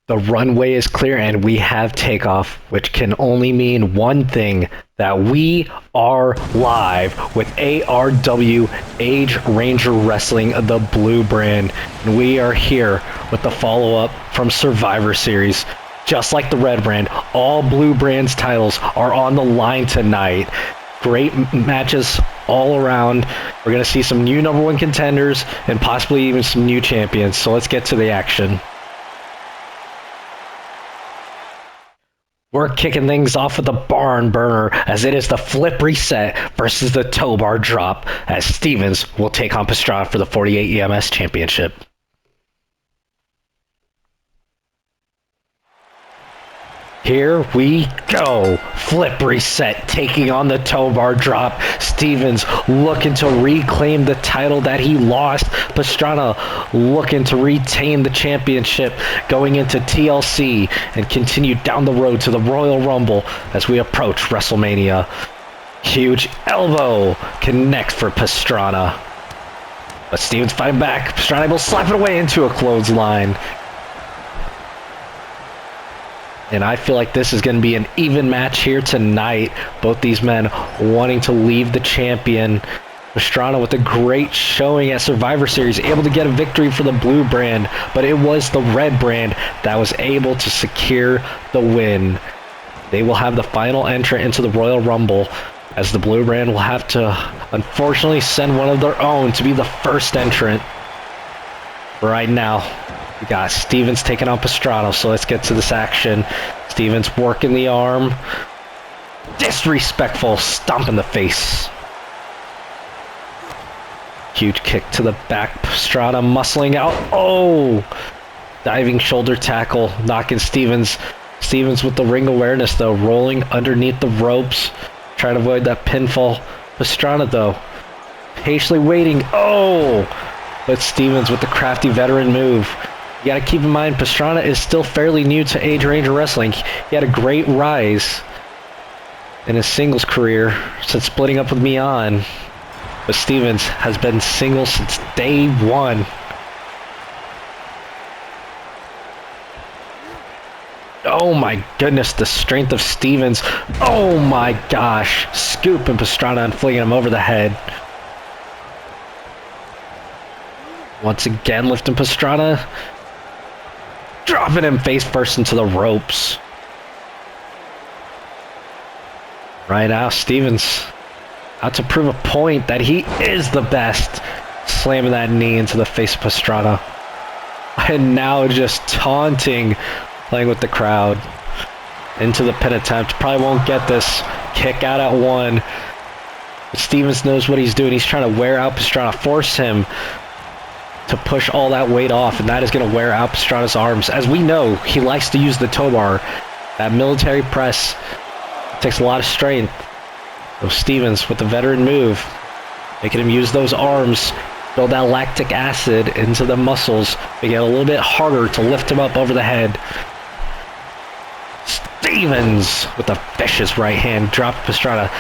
The runway is clear and we have takeoff, which can only mean one thing, that we are live with ARW Age Ranger Wrestling, the Blue brand. And we are here with the follow-up from Survivor Series. Just like the Red brand, all Blue brand's titles are on the line tonight. Great matches all around. We're going to see some new number one contenders and possibly even some new champions. So let's get to the action. We're kicking things off with the barn burner, as it is the flip reset versus the tow bar drop, as Stevens will take on Pastrana for the 48 EMS championship. Here we go. Flip reset taking on the tow bar drop. Stevens looking to reclaim the title that he lost. Pastrana looking to retain the championship going into TLC and continue down the road to the Royal Rumble as we approach WrestleMania. Huge elbow connects for Pastrana. But Stevens fighting back. Pastrana will slap it away into a clothesline. And I feel like this is going to be an even match here tonight. Both these men wanting to leave the champion. Pastrana with a great showing at Survivor Series, able to get a victory for the Blue brand, but it was the Red brand that was able to secure the win. They will have the final entrant into the Royal Rumble, as the Blue brand will have to unfortunately send one of their own to be the first entrant. Right now, we got Stevens taking on Pastrana, so let's get to this action. Stevens working the arm. Disrespectful stomp in the face. Huge kick to the back. Pastrana muscling out. Oh! Diving shoulder tackle, knocking Stevens. Stevens with the ring awareness, though, rolling underneath the ropes. Trying to avoid that pinfall. Pastrana, though, patiently waiting. Oh! But Stevens with the crafty veteran move. You gotta keep in mind, Pastrana is still fairly new to Age Ranger Wrestling. He had a great rise in his singles career since splitting up with Mian. But Stevens has been single since day one. Oh my goodness, the strength of Stevens. Oh my gosh. Scooping Pastrana and flinging him over the head. Once again, lifting Pastrana. Dropping him face first into the ropes. Right now, Stevens out to prove a point that he is the best. Slamming that knee into the face of Pastrana. And now just taunting, playing with the crowd. Into the pin attempt. Probably won't get this. Kick out at one. But Stevens knows what he's doing. He's trying to wear out Pastrana. Force him to push all that weight off, and that is going to wear out Pastrana's arms. As we know, he likes to use the tow bar. That military press takes a lot of strength. So Stevens with the veteran move, making him use those arms, build that lactic acid into the muscles, make it a little bit harder to lift him up over the head. Stevens with a vicious right hand, drop Pastrana.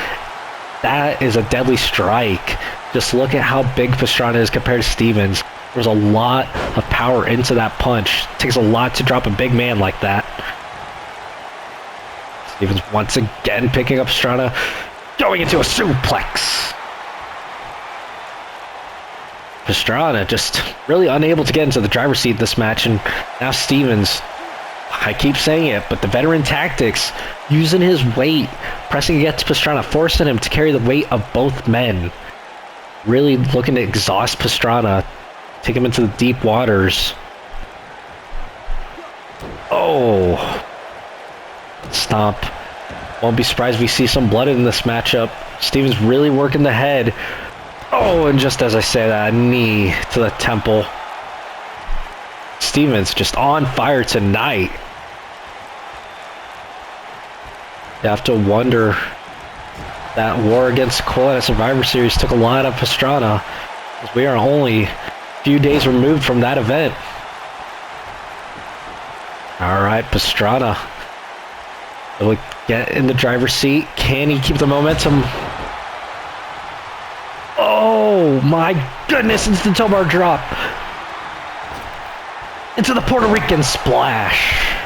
That is a deadly strike. Just look at how big Pastrana is compared to Stevens. There's a lot of power into that punch. It takes a lot to drop a big man like that. Stevens once again picking up Pastrana, going into a suplex. Pastrana just really unable to get into the driver's seat this match, and now Stevens, I keep saying it, but the veteran tactics, using his weight, pressing against Pastrana, forcing him to carry the weight of both men. Really looking to exhaust Pastrana, take him into the deep waters. Oh. Stomp. Won't be surprised if we see some blood in this matchup. Stevens really working the head. Oh, and just as I say that, knee to the temple. Stevens just on fire tonight. You have to wonder, that war against Cole at Survivor Series took a lot of Pastrana, as we are only a few days removed from that event. Alright, Pastrana will get in the driver's seat. Can he keep the momentum? Oh my goodness, instant tow bar drop into the Puerto Rican splash.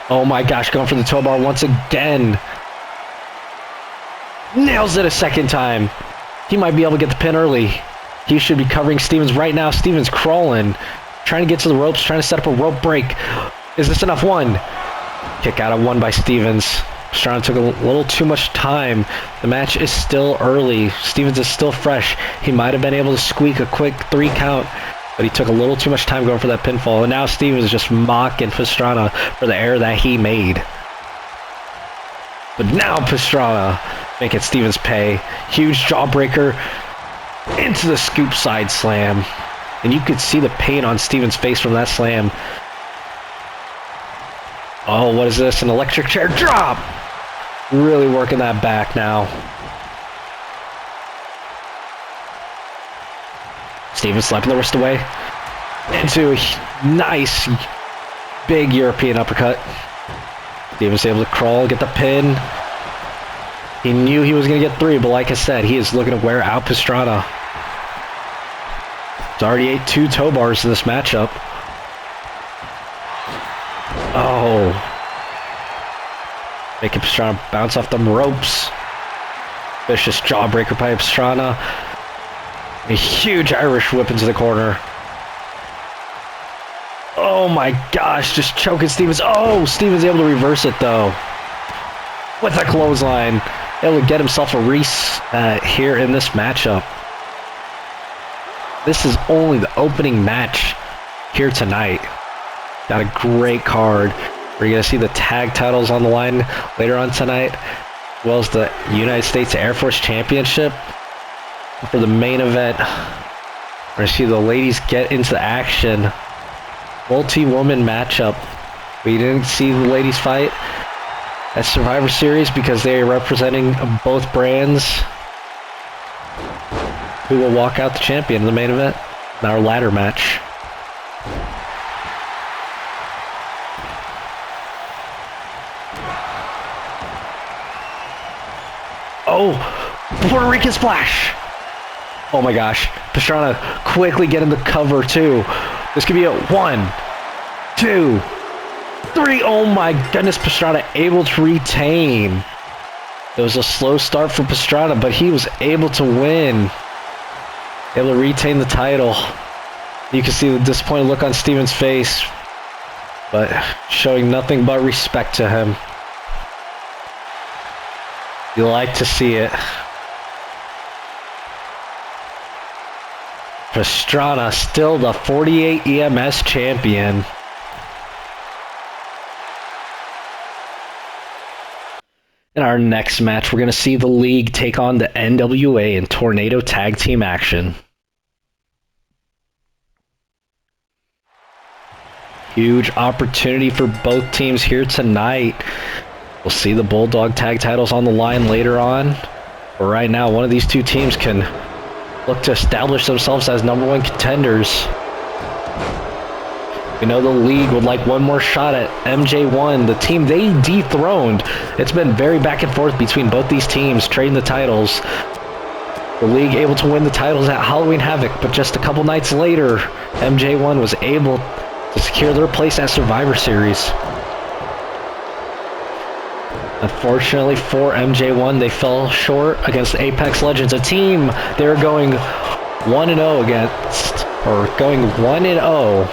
Oh my gosh, going for the toe bar once again. Nails it a second time. He might be able to get the pin early. He should be covering Stevens right now. Stevens crawling, trying to get to the ropes, trying to set up a rope break. Is this enough? One. Kick out of one by Stevens. Pastrana took a little too much time. The match is still early. Stevens is still fresh. He might have been able to squeak a quick 3 count, but he took a little too much time going for that pinfall. And now Stevens is just mocking Pastrana for the error that he made. But now Pastrana making Stevens pay. Huge jawbreaker into the scoop side slam. And you could see the pain on Stevens' face from that slam. Oh, what is this? An electric chair drop! Really working that back now. Stevens slapping the wrist away. Into a nice, big European uppercut. Stevens able to crawl, get the pin. He knew he was going to get 3, but like I said, he is looking to wear out Pastrana. He's already ate 2 toe bars in this matchup. Oh. Making Pastrana bounce off them ropes. Vicious jawbreaker by Pastrana. A huge Irish whip into the corner. Oh my gosh, just choking Stevens. Oh, Stevens able to reverse it though. With a clothesline. Able to get himself a reset here in this matchup. This is only the opening match here tonight. Got a great card. We're going to see the tag titles on the line later on tonight, as well as the United States Air Force Championship. For the main event, we're going to see the ladies get into action. Multi-woman matchup. We didn't see the ladies fight at Survivor Series because they are representing both brands. Who will walk out the champion in the main event in our ladder match. Oh, Puerto Rican splash. Oh my gosh. Pastrana quickly getting the cover too. This could be a 1, 2, 3. Oh my goodness, Pastrana able to retain. It was a slow start for Pastrana, but he was able to win. Able to retain the title. You can see the disappointed look on Stevens' face, but showing nothing but respect to him. You like to see it. Pastrana still the 48 EMS champion. In our next match, we're going to see the League take on the NWA in Tornado Tag Team action. Huge opportunity for both teams here tonight. We'll see the Bulldog tag titles on the line later on. But right now, one of these two teams can look to establish themselves as #1 contenders. We know the League would like one more shot at MJ1, the team they dethroned. It's been very back and forth between both these teams, trading the titles. The League able to win the titles at Halloween Havoc, but just a couple nights later, MJ1 was able to secure their place at Survivor Series. Unfortunately for MJ1, they fell short against Apex Legends, a team they were going 1-0 against, or going 1-0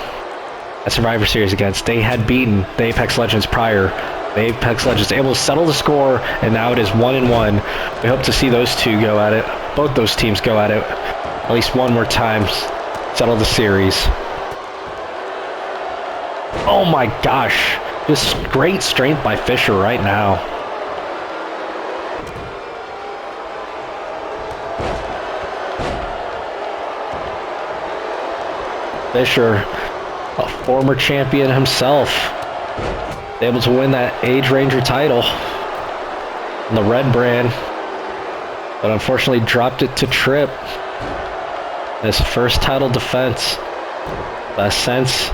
at Survivor Series against. They had beaten the Apex Legends prior. The Apex Legends able to settle the score, and now it is 1-1. We hope to see those two go at it, both those teams go at it at least one more time, settle the series. Oh my gosh, just great strength by Fisher right now. Fisher, a former champion himself, able to win that Age Ranger title in the red brand, but unfortunately dropped it to Tripp. His first title defense. But since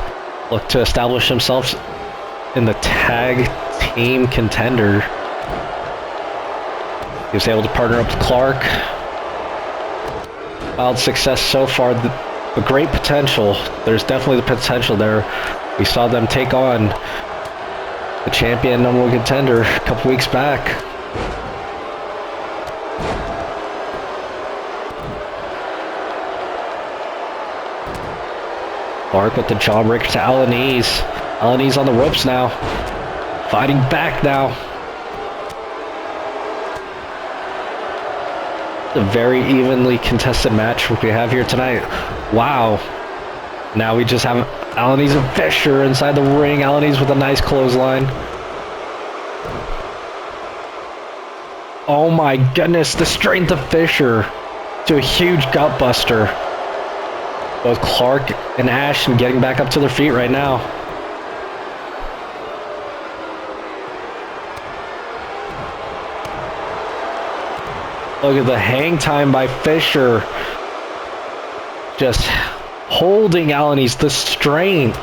looked to establish himself in the tag team contender. He was able to partner up with Clark. Wild success so far. The great potential. There's definitely the potential there. We saw them take on The champion, number one contender, a couple weeks back. Clark with the jawbreaker to Alanis. Alanis on the ropes now. Fighting back now. A very evenly contested match we have here tonight. Wow. Now we just have Alanis and Fisher inside the ring. Alanis with a nice clothesline. Oh my goodness, the strength of Fisher to a huge gut buster. Both Clark and Ashton getting back up to their feet right now. Look at the hang time by Fisher. Just holding Alanis, the strength.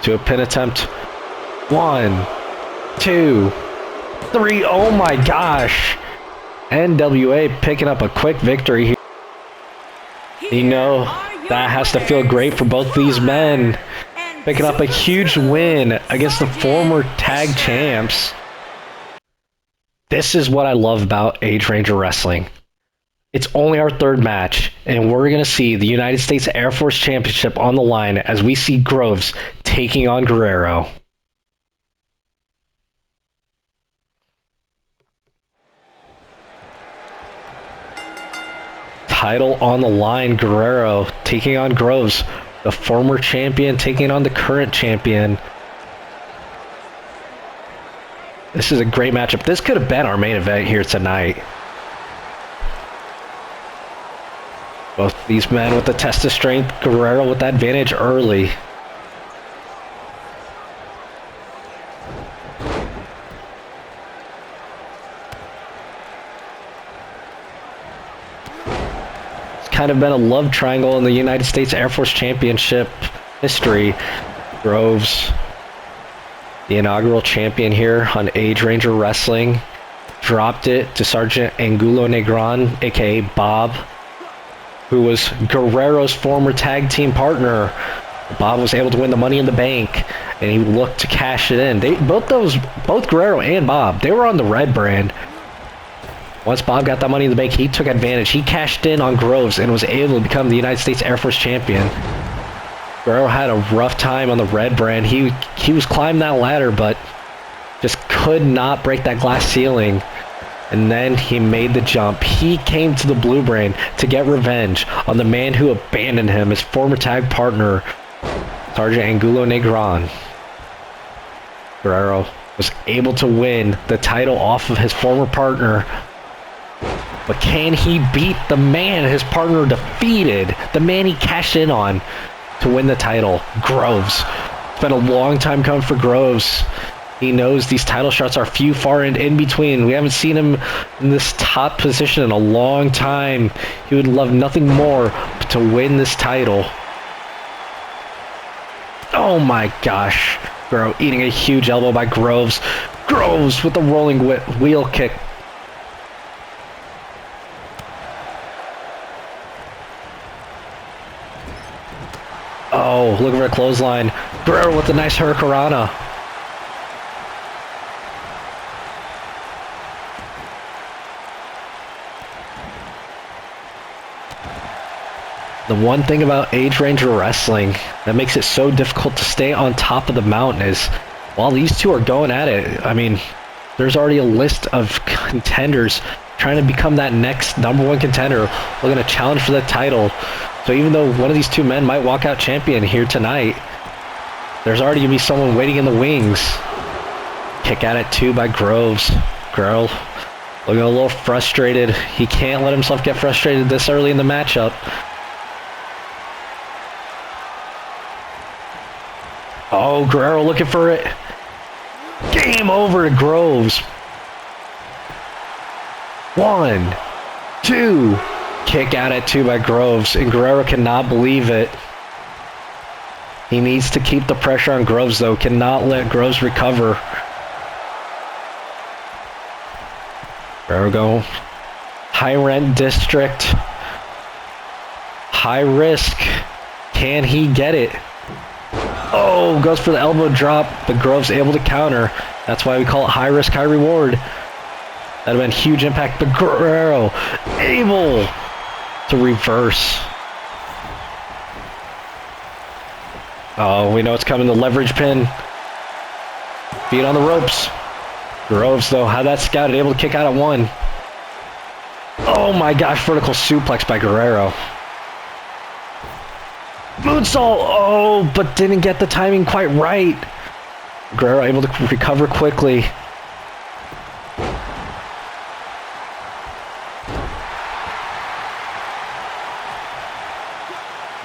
To a pin attempt. 1, 2, 3. Oh my gosh. NWA picking up a quick victory here. You know, that has to feel great for both these men. Picking up a huge win against the former tag champs. This is what I love about Age Ranger Wrestling. It's only our third match, and we're going to see the United States Air Force Championship on the line as we see Groves taking on Guerrero. Title on the line, Guerrero taking on Groves, the former champion taking on the current champion. This is a great matchup. This could have been our main event here tonight. Both these men with the test of strength, Guerrero with that advantage early. Kind of been a love triangle in the United States Air Force Championship history. Groves, the inaugural champion here on Age Ranger Wrestling, dropped it to Sergeant Angulo Negron, aka Bob, who was Guerrero's former tag team partner. Bob was able to win the Money in the Bank, and he looked to cash it in. Both Guerrero and Bob, they were on the red brand. Once Bob got that Money in the Bank, he took advantage. He cashed in on Groves and was able to become the United States Air Force champion. Guerrero had a rough time on the red brand. He was climbing that ladder, but just could not break that glass ceiling. And then he made the jump. He came to the blue brand to get revenge on the man who abandoned him, his former tag partner, Sergeant Angulo Negron. Guerrero was able to win the title off of his former partner. But can he beat the man his partner defeated? The man he cashed in on to win the title, Groves. It's been a long time coming for Groves. He knows these title shots are few, far, and in between. We haven't seen him in this top position in a long time. He would love nothing more but to win this title. Oh my gosh. Guerrero eating a huge elbow by Groves. Groves with the rolling wheel kick. Oh, look at our clothesline. Guerrero with a nice hurricanrana. The one thing about Age Ranger Wrestling that makes it so difficult to stay on top of the mountain is while these two are going at it, I mean, there's already a list of contenders trying to become that next #1 contender. We're going to challenge for the title. So even though one of these two men might walk out champion here tonight, there's already going to be someone waiting in the wings. Kick at it too by Groves. Guerrero looking a little frustrated. He can't let himself get frustrated this early in the matchup. Oh, Guerrero looking for it. Game over to Groves. 1, 2. Kick at it too by Groves, and Guerrero cannot believe it. He needs to keep the pressure on Groves though, cannot let Groves recover. Guerrero go. High rent district. High risk. Can he get it? Oh, goes for the elbow drop, but Grove's able to counter. That's why we call it high risk, high reward. That'd have been huge impact, but Guerrero able to reverse. Oh, we know it's coming, the leverage pin. Feet on the ropes. Groves, though, had that scouted, able to kick out at 1. Oh my gosh, vertical suplex by Guerrero. Moonsault, oh, but didn't get the timing quite right. Guerrero able to recover quickly.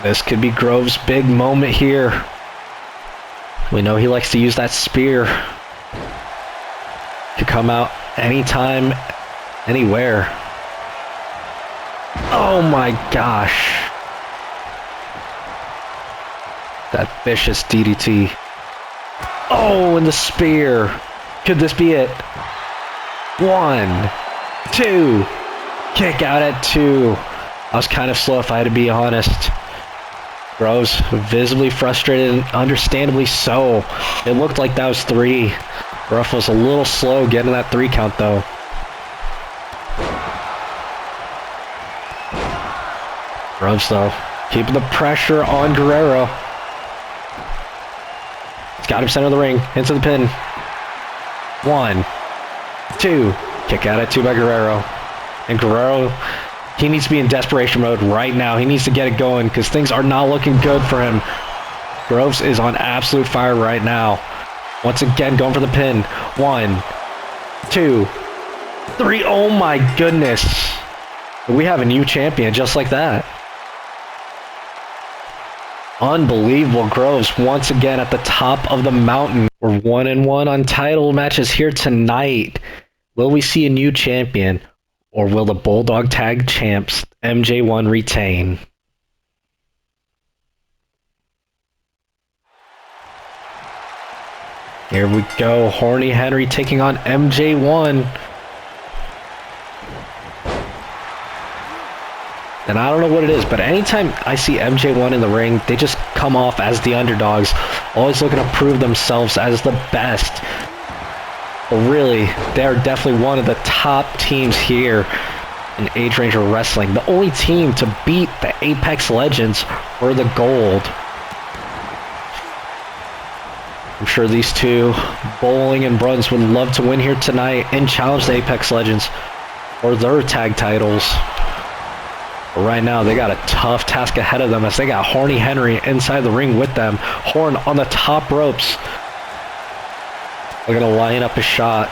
This could be Grove's big moment here. We know he likes to use that spear. Could come out anytime, anywhere. Oh my gosh. That vicious DDT. Oh, and the spear. Could this be it? 1, 2. Kick out at 2. I was kind of slow if I had to be honest. Groves visibly frustrated, and understandably so. It looked like that was 3. Ruff was a little slow getting that 3 count though. Groves though, keeping the pressure on Guerrero. He's got him center of the ring, into the pin. 1, 2, kick out at 2 by Guerrero. And Guerrero, he needs to be in desperation mode right now. He needs to get it going because things are not looking good for him. Groves is on absolute fire right now. Once again, going for the pin. 1, 2, 3. Oh my goodness. We have a new champion just like that. Unbelievable. Groves once again at the top of the mountain. We're 1-1 on title matches here tonight. Will we see a new champion, or will the Bulldog Tag Champs MJ1 retain? Here we go. Horny Henry taking on MJ1. And I don't know what it is, but anytime I see MJ1 in the ring, they just come off as the underdogs, always looking to prove themselves as the best. But really, they're definitely one of the top teams here in Age Ranger Wrestling. The only team to beat the Apex Legends for the gold. I'm sure these two, Bowling and Bruns, would love to win here tonight and challenge the Apex Legends for their tag titles. But right now, they got a tough task ahead of them as they got Horny Henry inside the ring with them. Horn on the top ropes. They're going to line up a shot.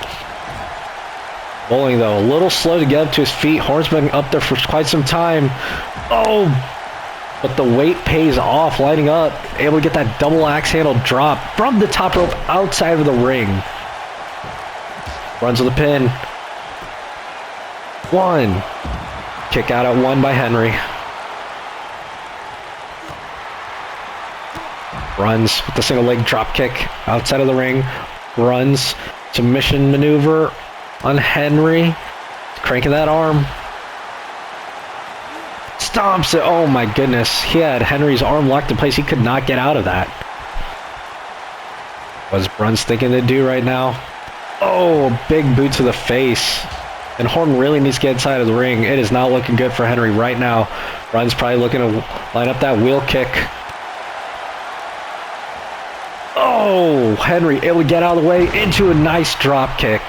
Bowling, though, a little slow to get up to his feet. Horn's been up there for quite some time. Oh, but the weight pays off, lining up. Able to get that double axe handle drop from the top rope outside of the ring. Runs with the pin. 1. Kick out at 1 by Henry. Runs with the single leg drop kick outside of the ring. Runs submission maneuver on Henry. Cranking that arm. Stomps it. Oh my goodness. He had Henry's arm locked in place. He could not get out of that. What's Bruns thinking to do right now? Oh, big boot to the face. And Horn really needs to get inside of the ring. It is not looking good for Henry right now. Bruns probably looking to line up that wheel kick. Oh, Henry able to get out of the way into a nice drop kick.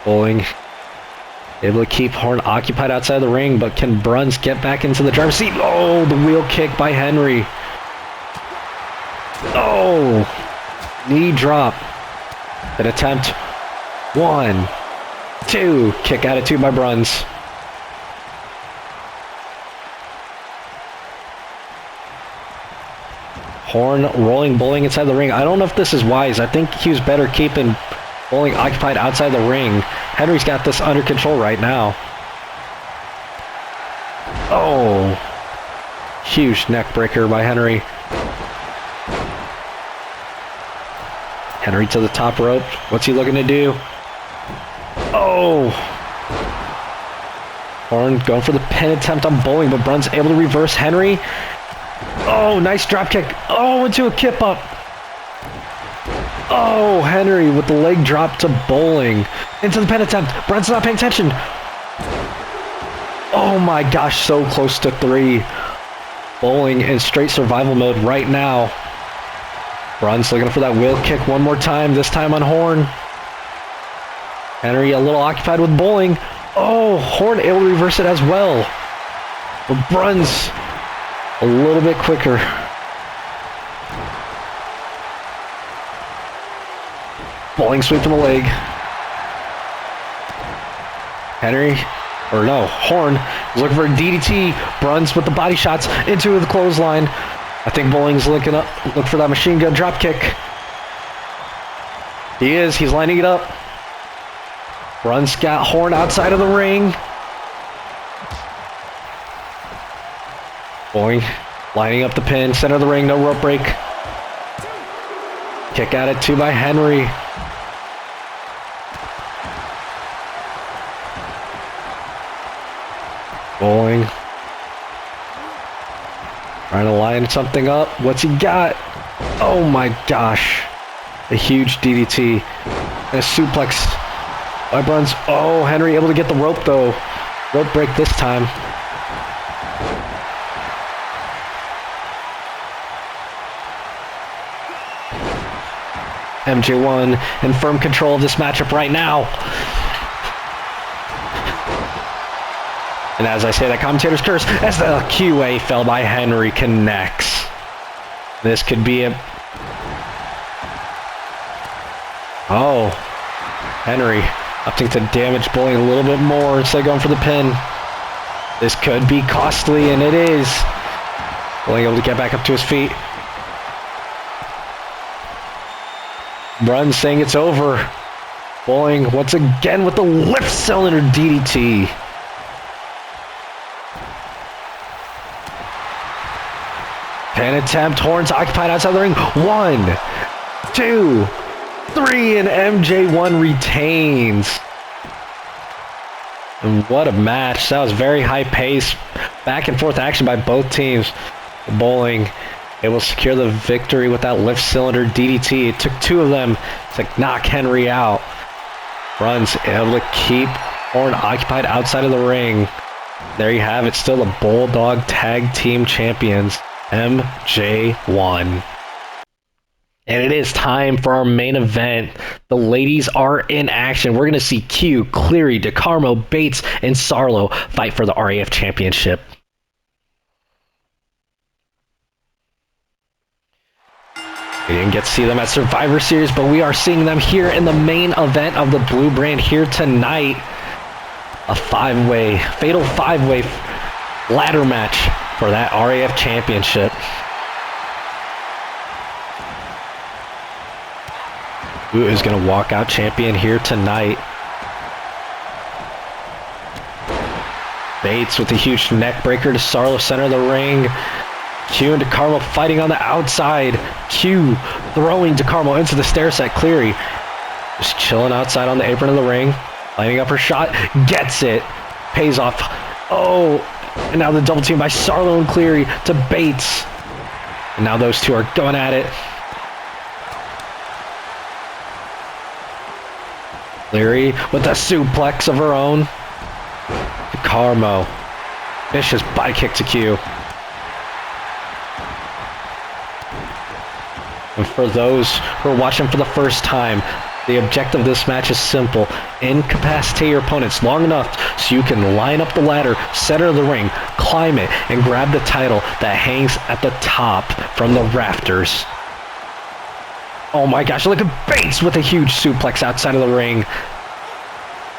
Bowling able to keep Horn occupied outside the ring, but can Bruns get back into the driver's seat? Oh, the wheel kick by Henry. Oh, knee drop. An attempt. 1, 2, kick out at 2 by Bruns. Horn rolling Bowling inside the ring. I don't know if this is wise. I think he was better keeping Bowling occupied outside the ring. Henry's got this under control right now. Oh, huge neck breaker by Henry. Henry to the top rope. What's he looking to do? Oh! Horn going for the pin attempt on Bowling, but Brun's able to reverse Henry. Oh, nice drop kick. Oh, into a kip up. Oh, Henry with the leg drop to Bowling. Into the pin attempt. Brun's not paying attention. Oh my gosh, so close to 3. Bowling in straight survival mode right now. Brun's looking for that wheel kick one more time, this time on Horn. Henry a little occupied with Bowling. Oh, Horn able to reverse it as well. But Brun's a little bit quicker. Bowling sweep from the leg. Henry, or no, Horn is looking for a DDT. Brun's with the body shots into the clothesline. I think Bowling's look for that machine gun drop kick. He is, he's lining it up. Brun's got Horn outside of the ring. Bowling lining up the pin, center of the ring, no rope break. Kick out at 2 by Henry. Bowling. Trying to line something up. What's he got? Oh my gosh. A huge DDT. And a suplex by Brun's. Oh, Henry able to get the rope though. Rope break this time. MJ1 in firm control of this matchup right now. And as I say that, commentator's curse as the QA fell by Henry connects. This could be a... Oh. Henry opting to damage Bowling a little bit more instead of going for the pin. This could be costly, and it is. Bowling able to get back up to his feet. Brun saying it's over. Bowling once again with the lift cylinder DDT. Pin attempt. Horns occupied outside the ring. 1, 2, 3, and MJ1 retains. And what a match. That was very high pace. Back and forth action by both teams. Bowling able to secure the victory with that lift cylinder DDT. It took 2 of them to knock Henry out. Brun's able to keep Horn occupied outside of the ring. There you have it. Still the Bulldog Tag Team Champions, MJ1. And it is time for our main event. The ladies are in action. We're going to see Q, Cleary, DeCarmo, Bates, and Sarlo fight for the RAF Championship. We didn't get to see them at Survivor Series, but we are seeing them here in the main event of the Blue brand here tonight. A fatal 5-way ladder match for that RAF Championship. Who is going to walk out champion here tonight? Bates with a huge neck breaker to Sarlo, center of the ring. Q and DeCarmo fighting on the outside. Q throwing DeCarmo into the stair set. Cleary just chilling outside on the apron of the ring. Lining up her shot. Gets it. Pays off. Oh, and now the double team by Sarlo and Cleary to Bates. And now those two are going at it. Cleary with a suplex of her own. DeCarmo. Vicious body kick to Q. And for those who are watching for the first time, the objective of this match is simple. Incapacitate your opponents long enough so you can line up the ladder, center of the ring, climb it, and grab the title that hangs at the top from the rafters. Oh my gosh, look at Bates with a huge suplex outside of the ring.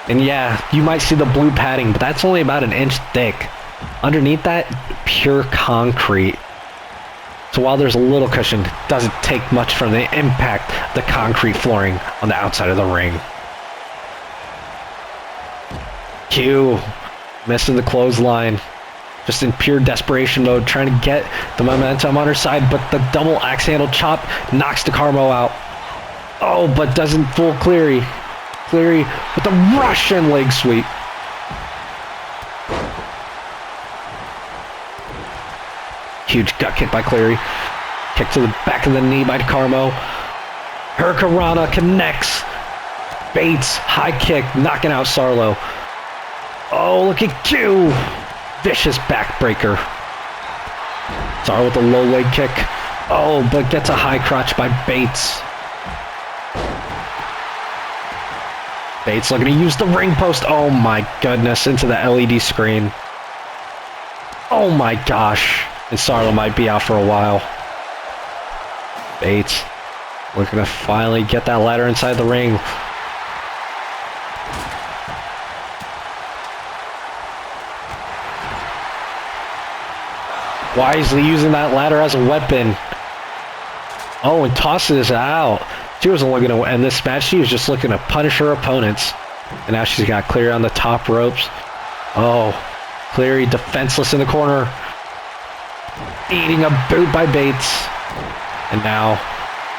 And yeah, you might see the blue padding, but that's only about 1 inch thick. Underneath that, pure concrete. So while there's a little cushion, it doesn't take much from the impact of the concrete flooring on the outside of the ring. Q missing the clothesline. Just in pure desperation mode, trying to get the momentum on her side, but the double axe handle chop knocks DeCarmo out. Oh, but doesn't fool Cleary. Cleary with the Russian leg sweep. Huge gut kick by Cleary. Kick to the back of the knee by Carmo. Hurricanrana connects. Bates, high kick, knocking out Sarlo. Oh, look at Q. Vicious backbreaker. Sarlo with a low leg kick. Oh, but gets a high crotch by Bates. Bates looking to use the ring post. Oh my goodness, into the LED screen. Oh my gosh. And Sarlo might be out for a while. Bates looking to finally get that ladder inside the ring. Wisely using that ladder as a weapon. Oh, and tosses it out. She wasn't looking to end this match. She was just looking to punish her opponents. And now she's got Cleary on the top ropes. Oh, Cleary defenseless in the corner. Eating a boot by Bates. And now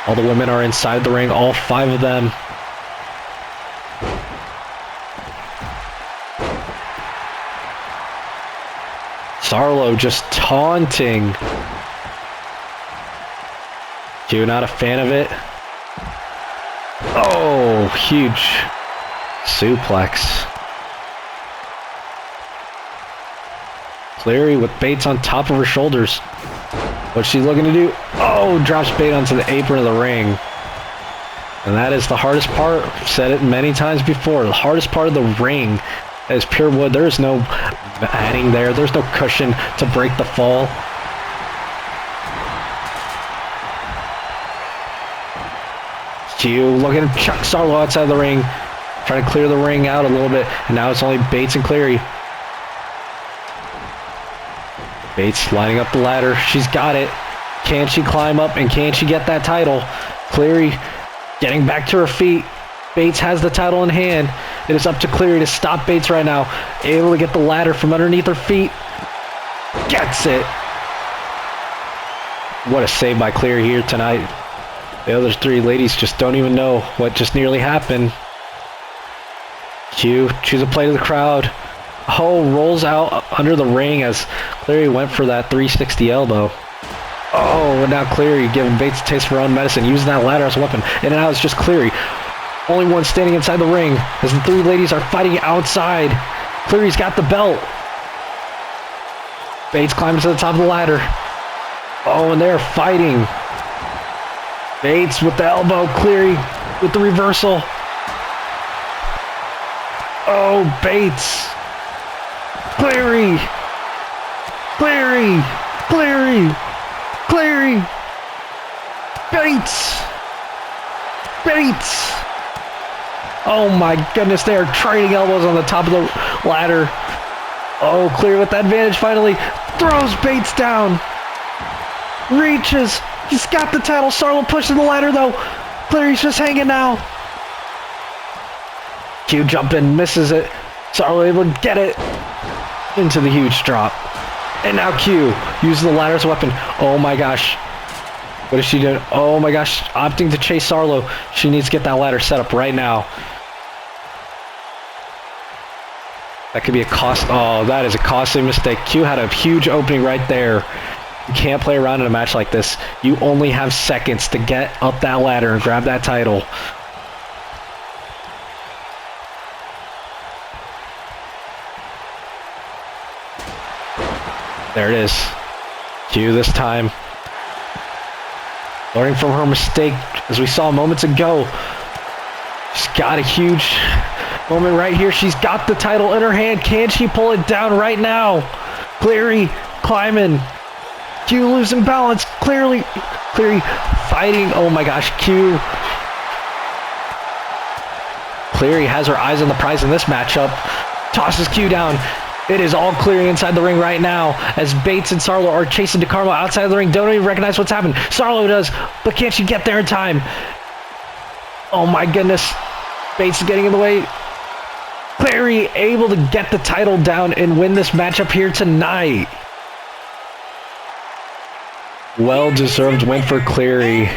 all the women are inside the ring, all 5 of them. Sarlo just taunting. Q not a fan of it. Oh, huge suplex. Cleary with Bates on top of her shoulders. What's she looking to do? Oh, drops Bates onto the apron of the ring. And that is the hardest part. I've said it many times before. The hardest part of the ring is pure wood. There is no matting there. There's no cushion to break the fall. Q looking to chuck Sarlo outside the ring. Trying to clear the ring out a little bit. And now it's only Bates and Cleary. Bates lining up the ladder. She's got it. Can she climb up and can she get that title? Cleary getting back to her feet. Bates has the title in hand. It is up to Cleary to stop Bates right now. Able to get the ladder from underneath her feet. Gets it. What a save by Cleary here tonight. The other 3 ladies just don't even know what just nearly happened. Q choose a play to the crowd. Oh, rolls out under the ring as Cleary went for that 360 elbow. Oh, and now Cleary giving Bates a taste for her own medicine, using that ladder as a weapon. And now it's just Cleary. Only one standing inside the ring as the 3 ladies are fighting outside. Cleary's got the belt. Bates climbs to the top of the ladder. Oh, and they're fighting. Bates with the elbow. Cleary with the reversal. Oh, Bates. Cleary. Cleary. Cleary. Cleary. Bates. Bates. Oh my goodness, they are trading elbows on the top of the ladder. Oh, Cleary with that advantage finally. Throws Bates down. Reaches. He's got the title. Sarlo pushing the ladder though. Cleary's just hanging now. Q jumping, misses it. Sarlo able to get it into the huge drop. And now Q uses the ladder as a weapon. Oh my gosh. What is she doing? Oh my gosh. Opting to chase Sarlo. She needs to get that ladder set up right now. That could be a cost. Oh, that is a costly mistake. Q had a huge opening right there. You can't play around in a match like this. You only have seconds to get up that ladder and grab that title. There it is. Q this time. Learning from her mistake, as we saw moments ago. She's got a huge moment right here. She's got the title in her hand. Can she pull it down right now? Cleary climbing. Q losing balance. Cleary fighting. Oh my gosh, Q. Cleary has her eyes on the prize in this matchup. Tosses Q down. It is all Cleary inside the ring right now as Bates and Sarlo are chasing DeCarmo outside of the ring. Don't even recognize what's happened. Sarlo does, but can't she get there in time? Oh my goodness. Bates is getting in the way. Cleary able to get the title down and win this matchup here tonight. Well-deserved win for Cleary.